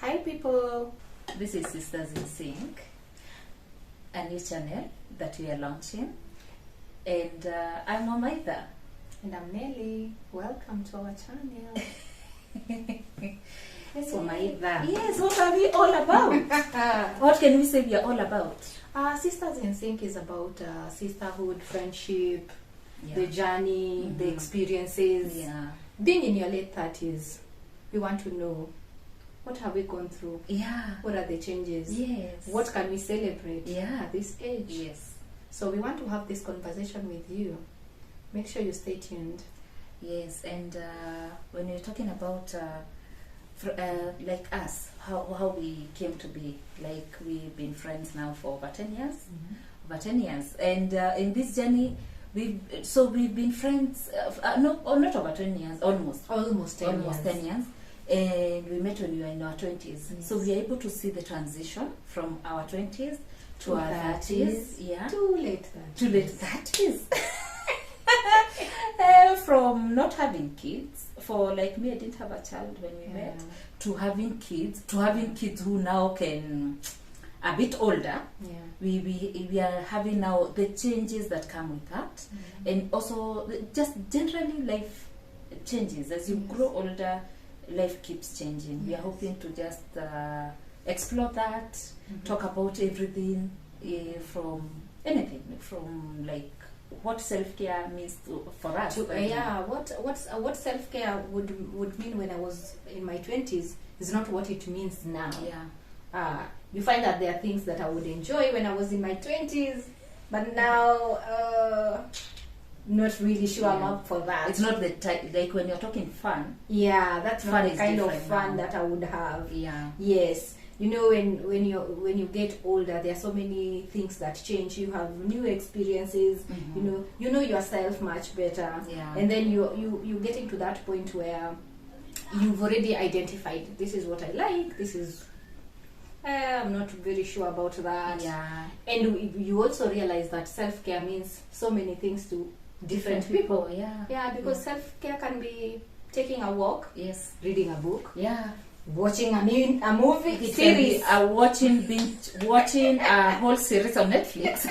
Hi people, This is Sisters in Sync, a new channel that we are launching, and I'm Omaitha. and I'm Nelly. Welcome to our channel. Yes, Omaitha. Yes, what are we all about? What can we say we are all about? Sisters in Sync is about sisterhood, friendship, Yeah. the journey, the experiences. Yeah. Being in your late 30s, we want to know, what have we gone through? Yeah. What are the changes? Yes. What can we celebrate Yeah. at this age? Yes. So we want to have this conversation with you. Make sure you stay tuned. Yes, and when you're talking about like us, how we came to be, like we've been friends now for over 10 years. Over 10 years, and in this journey we've been friends not over 10 years, almost 10 years. 10 years, and we met when we were in our 20s. Yes. So we are able to see the transition from our 20s to To our 30s. Yeah, Too late. to late 30s. From not having kids, for like me, I didn't have a child when we met, to having kids who now can a bit older. Yeah. We are having now the changes that come with that, and also just generally life changes as you Yes. grow older. Life keeps changing. We are Yes. hoping to just explore that, talk about everything, from anything, from like what self-care means for us. What self-care would mean when I was in my 20s is not what it means now. Yeah. You find that there are things that I would enjoy when I was in my 20s, but now not really sure I'm Yeah. up for that. It's not the type, like when you're talking fun. Yeah, that's Fun not the is kind of different fun now. that I would have. Yeah. Yes, you know, when you get older, there are so many things that change. You have new experiences. You know yourself much better. Yeah. And then you getting to that point where you've already identified, this is what I like. This is I'm not very sure about that. Yeah. And you also realize that self-care means so many things to different people. Yeah. Yeah, because self-care can be taking a walk, Yes. reading a book, Yeah. watching a movie It can be series. watching a whole series on Netflix.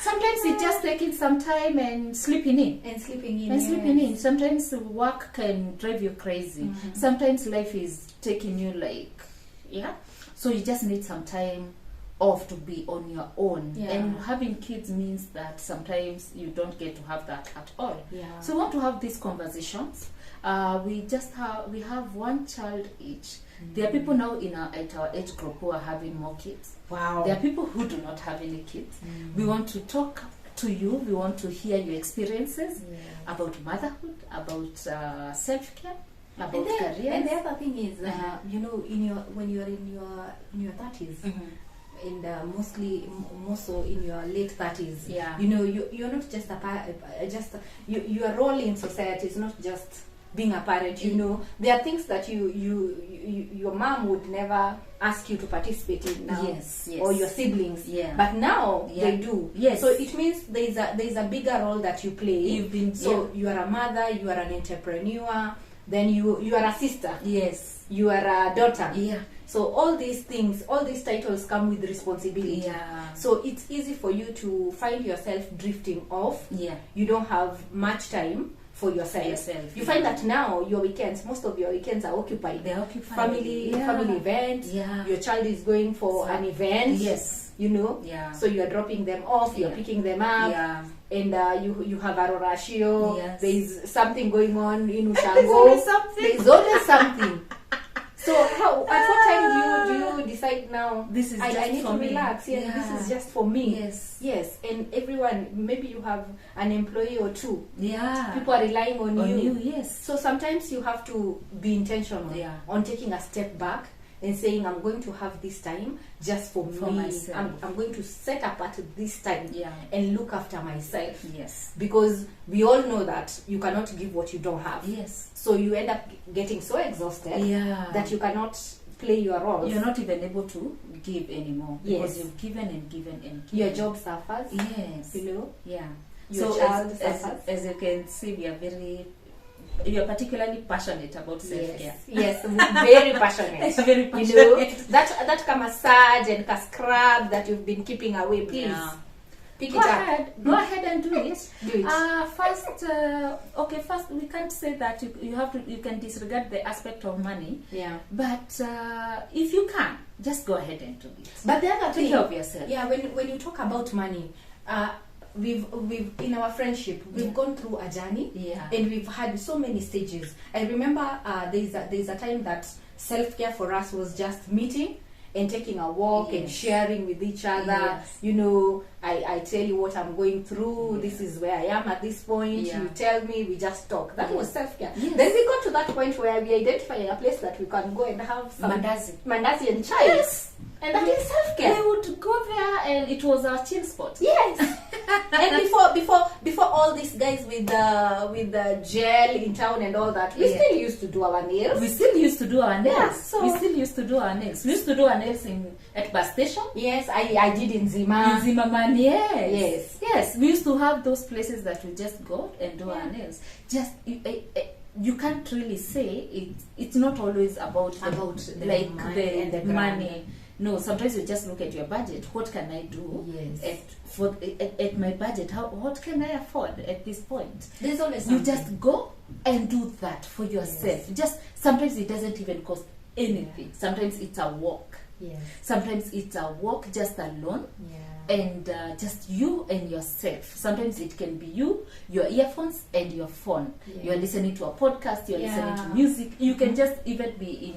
Sometimes it's just taking some time and sleeping in. And sleeping in. And yes. sleeping in. Sometimes work can drive you crazy. Sometimes life is taking you like, yeah. So you just need some time off to be on your own. Yeah. And having kids means that sometimes you don't get to have that at all. Yeah. So we want to have these conversations. We have one child each. There are people now at our age group who are having more kids. Wow. There are people who do not have any kids. We want to talk to you. We want to hear your experiences about motherhood, about self-care, about careers. And the other thing is, you know, when you're in your 30s, and more so in your late 30s, Yeah. you know, you're not just your role in society is not just being a parent. You know, there are things that your mom would never ask you to participate in now. Yes. Or your siblings, Yeah. but now Yeah. they do. Yes. So it means there's a bigger role that you play. You've been You are a mother, you are an entrepreneur, then you are a sister, Yes. you are a daughter. Yeah. So all these things, all these titles come with responsibility. Yeah. So it's easy for you to find yourself drifting off. Yeah. You don't have much time for yourself. You find that now your weekends, most of your weekends are occupied. They're occupied. Family events. Yeah. Your child is going for an event. Yes. You know. Yeah. So you are dropping them off. You're Yeah. picking them up. Yeah. And you have a rorashio. Yes. There's something going on in Ushango. There's always something. There's always something. So at what time do you decide now? This is I just need for to me. relax. Yes, Yeah. this is just for me. Yes. Yes, and everyone, maybe you have an employee or two. Yeah. People are relying on you. Yes. So sometimes you have to be intentional on taking a step back and saying, I'm going to have this time just for me. Myself. I'm going to set apart this time Yeah. and look after myself. Yes. Because we all know that you cannot give what you don't have. Yes. So you end up getting so exhausted that you cannot play your role. You're not even able to give anymore because Yes. you've given and given and given. Your job suffers. Yes. You know? Yeah. Your So child as suffers. you can see, we are very you're particularly passionate about self-care. Yes, very passionate. Very passionate. You know, that massage and scrub that you've been keeping away, please. Yeah. Pick Go it ahead. up. Go ahead and do it. Do it. First we can't say that you can disregard the aspect of money. Yeah. But if you can, just go ahead and do it. But the other Take thing, care of yourself. yeah, when you talk about money, we've in our friendship we've gone through a journey, and we've had so many stages. I remember there's a time that self-care for us was just meeting and taking a walk and sharing with each other. Yes. You know, I tell you what I'm going through. This is where I am at this point. You tell me, we just talk. That was self-care. Yes. Then we got to that point where we identify a place that we can go and have some mandazi and chai. Yes. And that is self-care. We would go there, and it was our chill spot. Yes. And before all these guys with the gel in town and all that, we still used to do our nails. We still used to do our nails. Yeah, so we still used to do our nails. We used to do our nails at bus station. Yes, I did in Zima. In Zimmerman, yes. Yes. Yes, we used to have those places that we just go and do our nails. Just you can't really say it's not always about the money, the money. No, sometimes you just look at your budget. What can I do? Yes. At my budget? What can I afford at this point? There's always You something. just go and do that for yourself. Yes. Just sometimes it doesn't even cost anything. Sometimes it's a walk. Yes. Sometimes it's a walk just alone. Yeah. And just you and yourself. Sometimes it can be you, your earphones, and your phone. Yeah. You're listening to a podcast. You're listening to music. You can just even be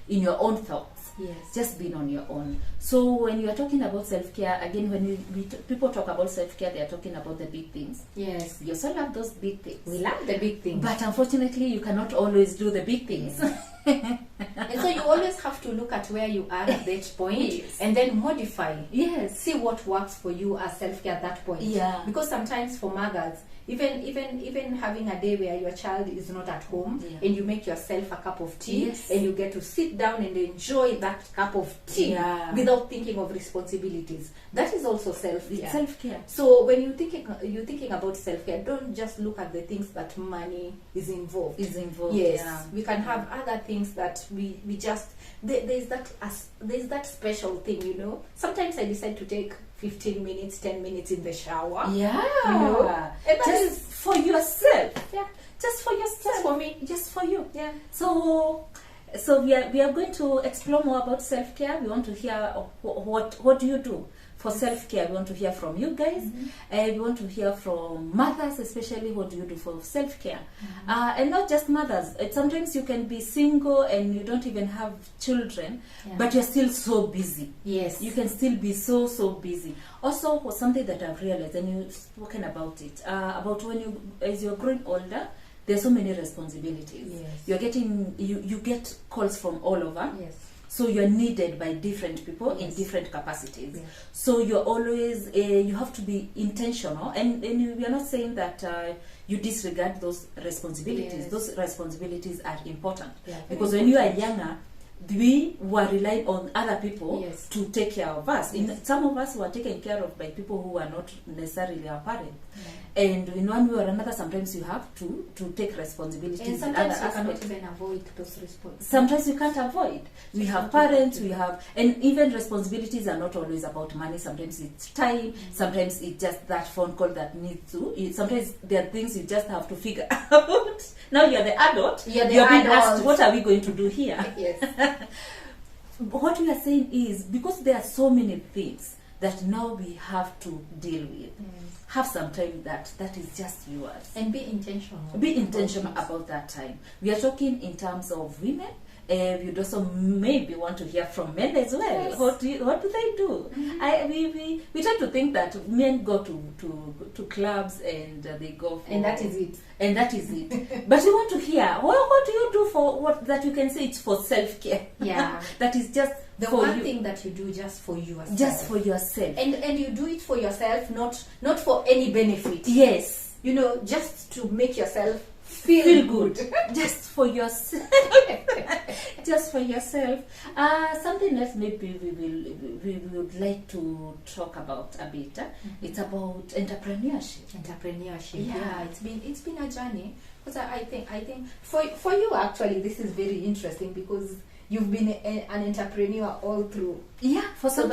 in your own thoughts. Yes. Just being on your own. So when you are talking about self-care, again, when people talk about self-care, they are talking about the big things. Yes. You also love those big things. We love the big things. But unfortunately, you cannot always do the big things. And so you always have to look at where you are at that point and then modify. Yes. See what works for you as self-care at that point. Yeah. Because sometimes for mothers, even having a day where your child is not at home and you make yourself a cup of tea and you get to sit down and enjoy that cup of tea without thinking of responsibilities, that is also self-care. It's self-care. So when you're thinking about self-care, don't just look at the things that money is involved. Yes, we can have other things that we just there's that special thing, you know. Sometimes I decide to take 15 minutes, 10 minutes in the shower. Yeah. You know? And that just is for yourself. Yeah. Just for yourself. Just for me. Just for you. Yeah. So we are going to explore more about self-care. We want to hear what do you do for self-care. We want to hear from you guys. We want to hear from mothers, especially what do you do for self-care. And not just mothers. Sometimes you can be single and you don't even have children, but you're still so busy. Yes. You can still be so busy. Also, something that I've realized, and you've spoken about it, about as you're growing older, there's so many responsibilities. Yes. You're getting you get calls from all over. Yes. So you're needed by different people in different capacities. Yes. So you're always you have to be intentional, and we are not saying that you disregard those responsibilities. Yes. Those responsibilities are important, Yeah, because when you are younger, we were relying on other people to take care of us. Some of us were taken care of by people who were not necessarily our parents. And in one way or another, sometimes you have to take responsibilities. And sometimes you cannot even avoid those responsibilities. Sometimes you can't avoid. We have parents, and even responsibilities are not always about money. Sometimes it's time, sometimes it's just that phone call that needs to. Sometimes there are things you just have to figure out. Now you're the adult. You're being asked, what are we going to do here? Yes. What we are saying is, because there are so many things that now we have to deal with, have some time that is just yours. And be intentional. Be intentional about that time. We are talking in terms of women. You'd also maybe want to hear from men as well. Yes. What do they do? We tend to think that men go to clubs and they go for, and that is it. And that is it. But we want to hear, what do you do for what that you can say it's for self-care? Yeah. That is just the for one you. thing that you do just for yourself. Just for yourself. And you do it for yourself, not for any benefit. Yes. You know, just to make yourself feel good. Just for yourself. Just for yourself. Something else maybe we would like to talk about a bit. It's about entrepreneurship. Yeah, it's been a journey. Because I think for you actually this is very interesting because you've been an entrepreneur all through. Yeah, so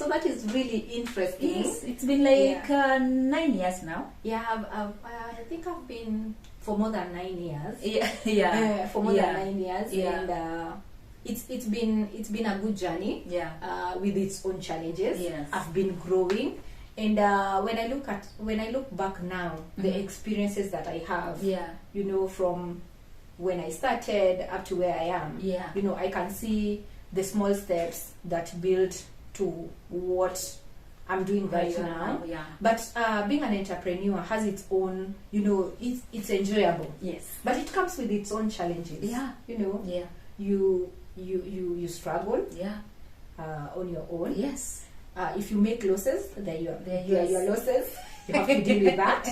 that is really interesting. Yes, it's been like 9 years now. Yeah, I think I've been for more than 9 years. Yeah, for more than 9 years. Yeah. And it's been a good journey. Yeah. With its own challenges. Yes. I've been growing. And when I look back now, the experiences that I have, you know, from when I started up to where I am, you know, I can see the small steps that build to what I'm doing right now. Yeah. But being an entrepreneur has its own, you know, it's enjoyable. Yes. But it comes with its own challenges. Yeah. You know. Yeah. You struggle. Yeah. On your own. Yes. If you make losses, they're your losses. You have to deal with that.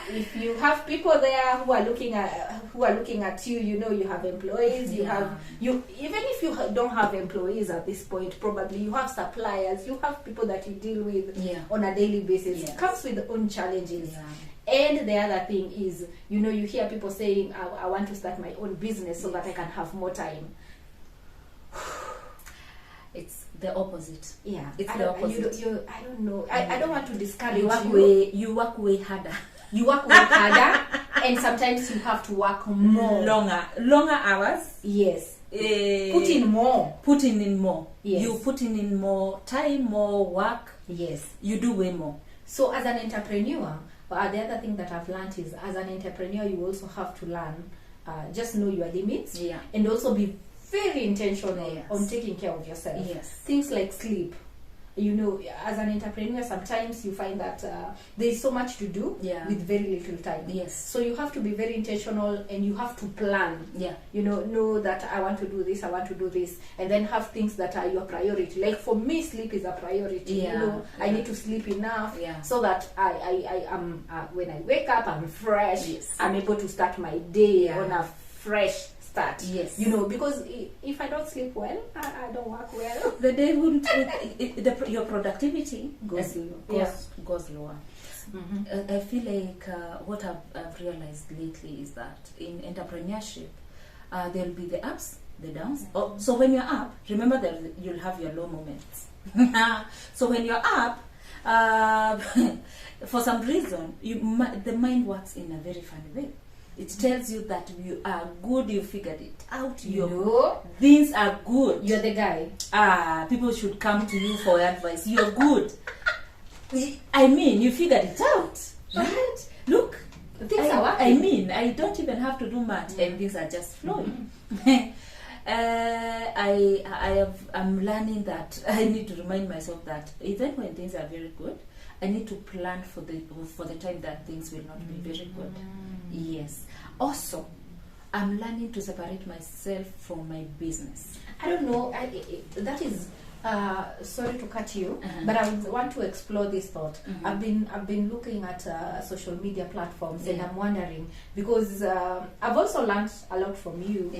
If you have people there who are looking at you, you know, you have employees. Even if you don't have employees at this point, probably you have suppliers. You have people that you deal with on a daily basis. Yes. It comes with its own challenges. Yeah. And the other thing is, you know, you hear people saying, I want to start my own business so that I can have more time. It's the opposite. Yeah, it's the opposite. I don't know. I don't want to discourage you. You work way harder. You work way harder, and sometimes you have to work more. Longer hours. Yes. Put in more. Yes. You put in more time, more work. Yes. You do way more. So as an entrepreneur, the other thing that I've learned is, as an entrepreneur, you also have to learn, just know your limits, and also be very intentional on taking care of yourself. Yes. Things like sleep. You know, as an entrepreneur, sometimes you find that there is so much to do with very little time. Yes. So you have to be very intentional, and you have to plan. Yeah. You know that I want to do this, and then have things that are your priority. Like for me, sleep is a priority. Yeah. You know, I need to sleep enough so that I am when I wake up, I'm fresh. Yes. I'm able to start my day on a fresh start. Yes. You know, because if I don't sleep well, I don't work well. The day wouldn't. Your productivity goes lower. Mm-hmm. I feel like what I've realized lately is that in entrepreneurship, there will be the ups, the downs. So when you're up, remember that you'll have your low moments. So when you're up, for some reason, the mind works in a very funny way. It tells you that you are good, you figured it out, things are good. You're the guy. People should come to you for advice. You're good. I mean, you figured it out, right? Look, things are working. I mean, I don't even have to do much, and things are just flowing. I'm learning that I need to remind myself that even when things are very good, I need to plan for the time that things will not be very good. Yes. Also, I'm learning to separate myself from my business. I don't know. That is. Sorry to cut you, but I want to explore this thought. I've been looking at social media platforms, and I'm wondering, because I've also learned a lot from you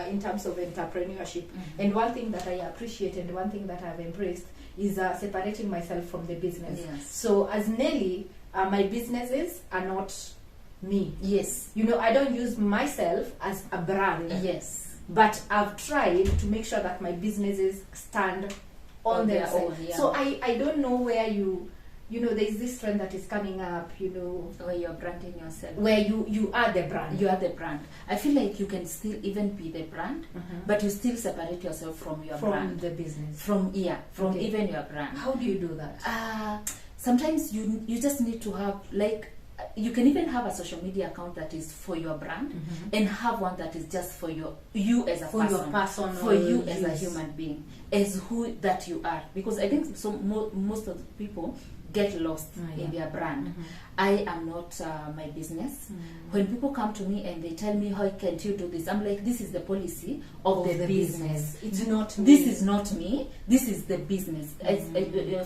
in terms of entrepreneurship. And one thing that I appreciate, and one thing that I've embraced, is separating myself from the business. Yes. So as Nelly, my businesses are not me. Yes. You know, I don't use myself as a brand. Yes. But I've tried to make sure that my businesses stand on their own. So I don't know where you know, there's this trend that is coming up, you know, where you're branding yourself, where you are the brand. You are the brand. I feel like you can still even be the brand, but you still separate yourself from your brand, the business, from even your brand. How do you do that? Sometimes you just need to have, like, you can even have a social media account that is for your brand, and have one that is just for you as a person, for you as a human being, as who that you are. Because I think most of the people get lost in their brand. I am not my business. When people come to me and they tell me, how can't you do this? I'm like, this is the policy of the business. It's not me. This is not me. This is the business.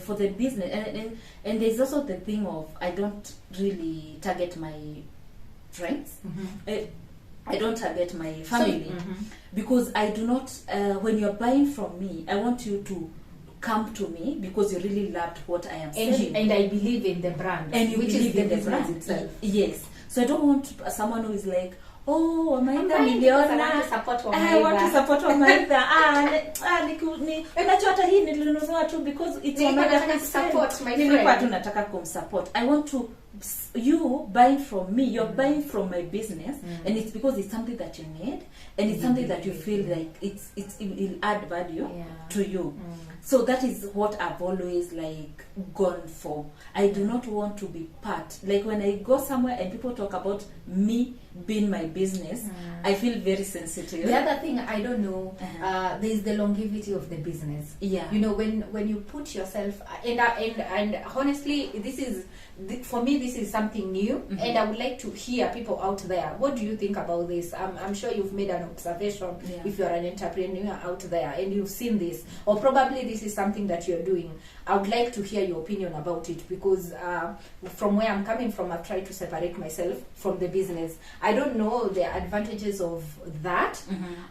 For the business. And there's also the thing of, I don't really target my friends. Mm-hmm. I don't target my family, mm-hmm. because I do not. When you're buying from me, I want you to come to me because you really loved what I am selling, and I believe in the brand, and you which believe is the in the business brand itself. Yes. So I don't want someone who is like, oh, I'm Wamaitha buying because I want niliona, to support I want to Wamaitha. support Wamaitha. Unajua hata hii nilinunua tu because it's Nilikuwa Wamaitha nataka kusupport my nilikuwa friend. tu nataka kumsupport. I want to, you buying from me, you're buying from my business, and it's because it's something that you need, and it's something that you feel like it will add value to you. So that is what I've always like gone for. I do not want to be part. Like when I go somewhere and people talk about me being my business, I feel very sensitive. The other thing, I don't know, there is the longevity of the business. Yeah. You know, when you put yourself, and honestly, this is, for me, this is something new, and I would like to hear people out there. What do you think about this? I'm sure you've made an observation if you're an entrepreneur out there and you've seen this, or probably this is something that you're doing. I would like to hear your opinion about it, because from where I'm coming from, I've tried to separate myself from the business. I don't know the advantages of that,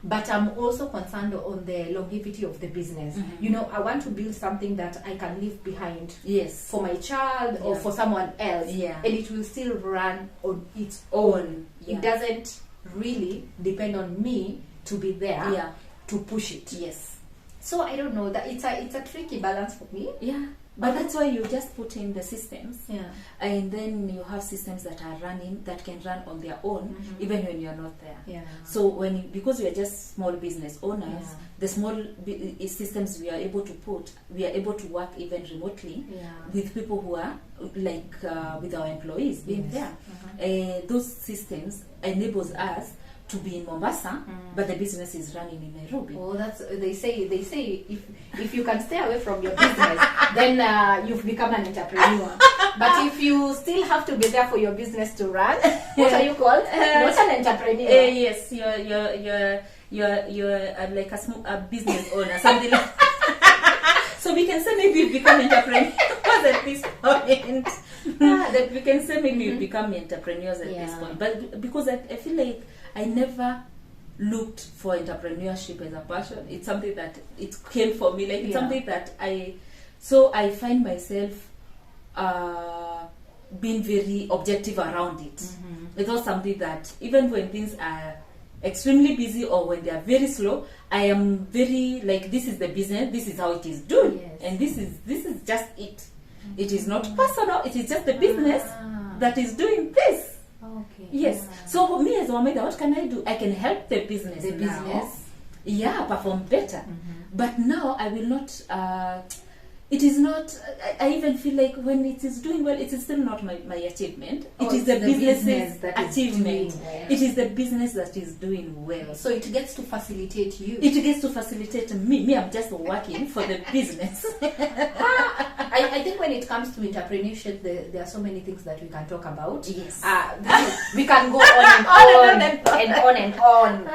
but I'm also concerned on the longevity of the business. You know, I want to build something that I can leave behind. Yes. For my child or for someone else. Yeah. And it will still run on its own. Yeah. It doesn't really depend on me to be there to push it. Yes. So I don't know, that it's a tricky balance for me. Yeah. But that's why you just put in the systems, and then you have systems that are running, that can run on their own, even when you're not there. Yeah. So because we are just small business owners, the small systems we are able to put, we are able to work even remotely with people who are like with our employees being there. Those systems enables us to be in Mombasa, but the business is running in Nairobi. Oh, that's they say if you can stay away from your business, then you've become an entrepreneur. But if you still have to be there for your business to run, what are you called? Not an entrepreneur. Yes, you're like a business owner, something like. So we can say maybe you become entrepreneurs at this point. That we can say maybe you become entrepreneurs at this point. But because I feel like I never looked for entrepreneurship as a passion. It's something that it came for me. Like it's something that I find myself being very objective around it. It's not something that even when things are extremely busy or when they are very slow, I am very like, this is the business, this is how it is done, and this is just it. It is not personal. It is just the business that is doing this. Okay. Yes. So for me as Wamaitha, what can I do? I can help the business. The business. Perform better. But now I will not. It is not. I even feel like when it is doing well, it is still not my achievement. It is the business's achievement. It is the business that is doing well. So it gets to facilitate you. It gets to facilitate me. Me, I'm just working for the business. I think when it comes to entrepreneurship, there are so many things that we can talk about. Yes. We can go on and on and on and on.